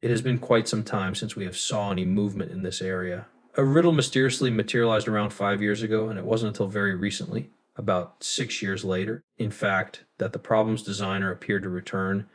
It has been quite some time since we have saw any movement in this area. A riddle mysteriously materialized around 5 years ago, and it wasn't until very recently, about 6 years later, in fact, that the problem's designer appeared to return,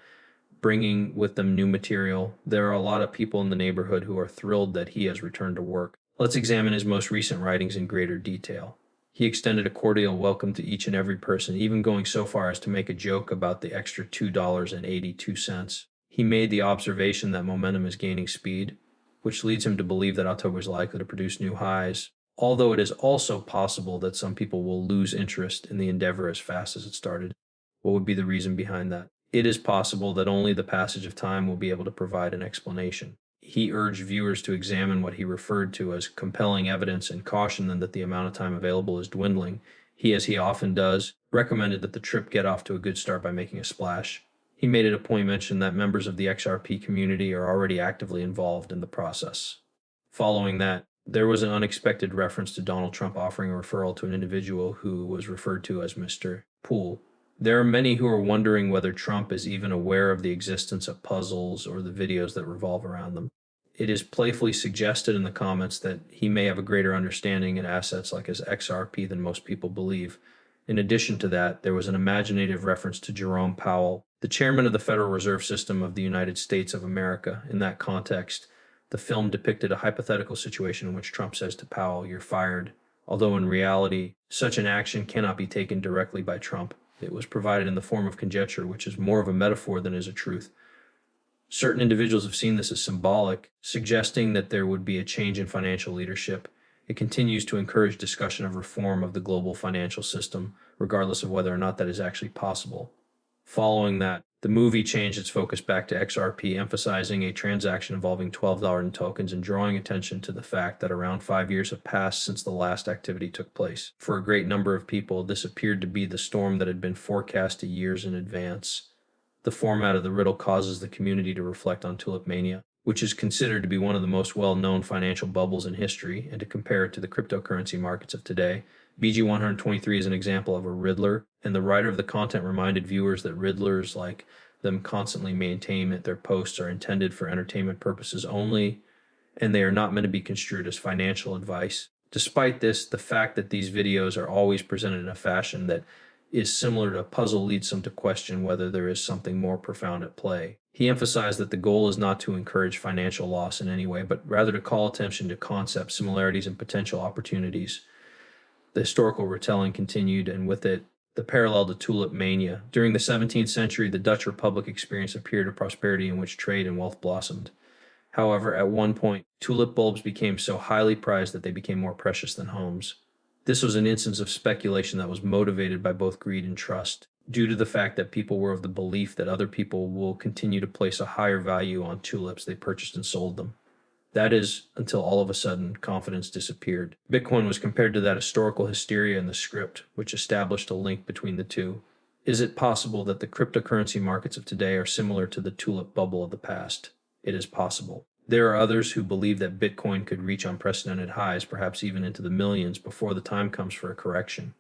bringing with them new material. There are a lot of people in the neighborhood who are thrilled that he has returned to work. Let's examine his most recent writings in greater detail. He extended a cordial welcome to each and every person, even going so far as to make a joke about the extra $2.82. He made the observation that momentum is gaining speed, which leads him to believe that October is likely to produce new highs, although it is also possible that some people will lose interest in the endeavor as fast as it started. What would be the reason behind that? It is possible that only the passage of time will be able to provide an explanation. He urged viewers to examine what he referred to as compelling evidence and cautioned them that the amount of time available is dwindling. He, as he often does, recommended that the trip get off to a good start by making a splash. He made it a point to mention that members of the XRP community are already actively involved in the process. Following that, there was an unexpected reference to Donald Trump offering a referral to an individual who was referred to as Mr. Poole. There are many who are wondering whether Trump is even aware of the existence of puzzles or the videos that revolve around them. It is playfully suggested in the comments that he may have a greater understanding in assets like his XRP than most people believe. In addition to that, there was an imaginative reference to Jerome Powell, the chairman of the Federal Reserve System of the United States of America. In that context, the film depicted a hypothetical situation in which Trump says to Powell, "You're fired," although in reality, such an action cannot be taken directly by Trump. It was provided in the form of conjecture, which is more of a metaphor than is a truth. Certain individuals have seen this as symbolic, suggesting that there would be a change in financial leadership. It continues to encourage discussion of reform of the global financial system, regardless of whether or not that is actually possible. Following that, the movie changed its focus back to XRP, emphasizing a transaction involving $12 in tokens and drawing attention to the fact that around 5 years have passed since the last activity took place. For a great number of people, this appeared to be the storm that had been forecasted years in advance. The format of the riddle causes the community to reflect on tulip mania, which is considered to be one of the most well-known financial bubbles in history, and to compare it to the cryptocurrency markets of today. BG123 is an example of a Riddler, and the writer of the content reminded viewers that Riddlers like them constantly maintain that their posts are intended for entertainment purposes only, and they are not meant to be construed as financial advice. Despite this, the fact that these videos are always presented in a fashion that is similar to a puzzle leads some to question whether there is something more profound at play. He emphasized that the goal is not to encourage financial loss in any way, but rather to call attention to concepts, similarities, and potential opportunities. The historical retelling continued, and with it, the parallel to tulip mania. During the 17th century, the Dutch Republic experienced a period of prosperity in which trade and wealth blossomed. However, at one point, tulip bulbs became so highly prized that they became more precious than homes. This was an instance of speculation that was motivated by both greed and trust, due to the fact that people were of the belief that other people will continue to place a higher value on tulips they purchased and sold them. That is, until all of a sudden, confidence disappeared. Bitcoin was compared to that historical hysteria in the script, which established a link between the two. Is it possible that the cryptocurrency markets of today are similar to the tulip bubble of the past? It is possible. There are others who believe that Bitcoin could reach unprecedented highs, perhaps even into the millions, before the time comes for a correction.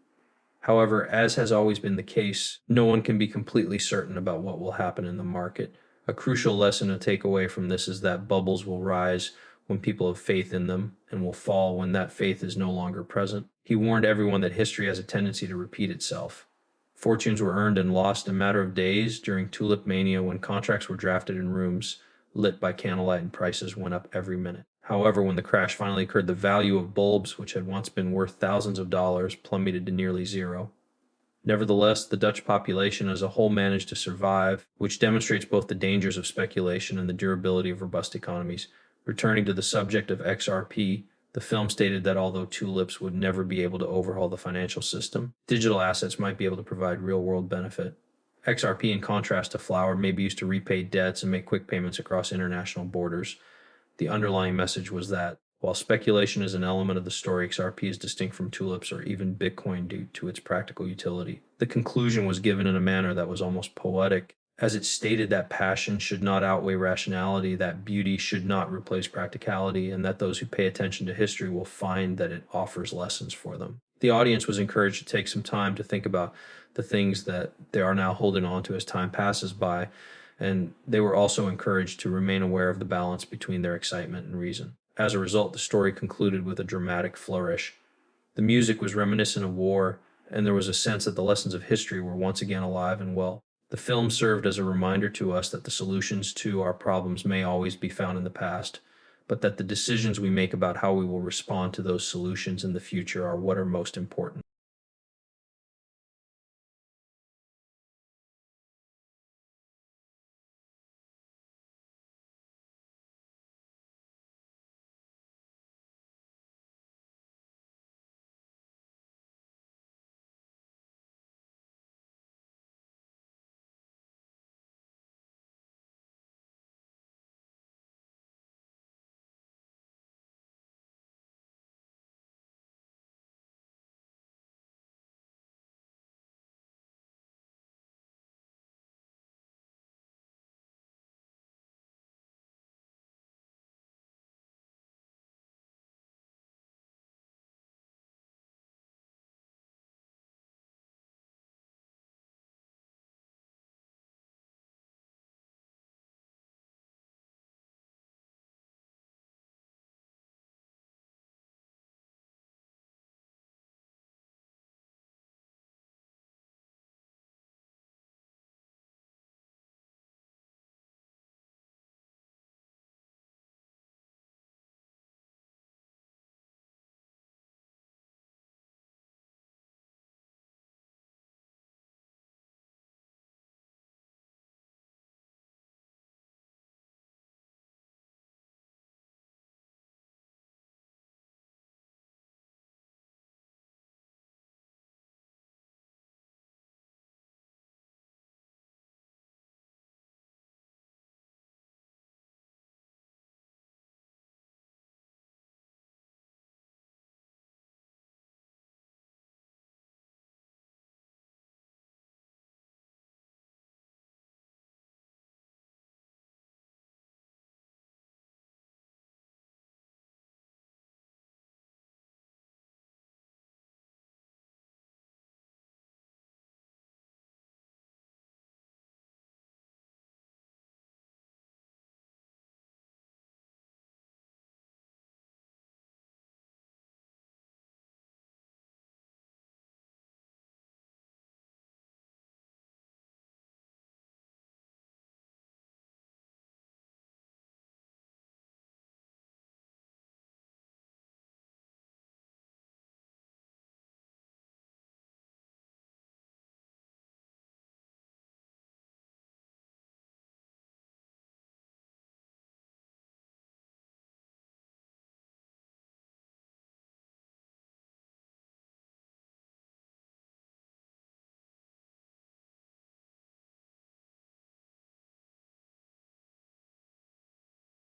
However, as has always been the case, no one can be completely certain about what will happen in the market. A crucial lesson to take away from this is that bubbles will rise when people have faith in them and will fall when that faith is no longer present. He warned everyone that history has a tendency to repeat itself. Fortunes were earned and lost in a matter of days during tulip mania when contracts were drafted in rooms lit by candlelight and prices went up every minute. However, when the crash finally occurred, the value of bulbs, which had once been worth thousands of dollars, plummeted to nearly zero. Nevertheless, the Dutch population as a whole managed to survive, which demonstrates both the dangers of speculation and the durability of robust economies. Returning to the subject of XRP, the film stated that although tulips would never be able to overhaul the financial system, digital assets might be able to provide real-world benefit. XRP, in contrast to flour, may be used to repay debts and make quick payments across international borders. The underlying message was that, while speculation is an element of the story, XRP is distinct from tulips or even Bitcoin due to its practical utility. The conclusion was given in a manner that was almost poetic, as it stated that passion should not outweigh rationality, that beauty should not replace practicality, and that those who pay attention to history will find that it offers lessons for them. The audience was encouraged to take some time to think about the things that they are now holding on to as time passes by, and they were also encouraged to remain aware of the balance between their excitement and reason. As a result, the story concluded with a dramatic flourish. The music was reminiscent of war, and there was a sense that the lessons of history were once again alive and well. The film served as a reminder to us that the solutions to our problems may always be found in the past, but that the decisions we make about how we will respond to those solutions in the future are what are most important.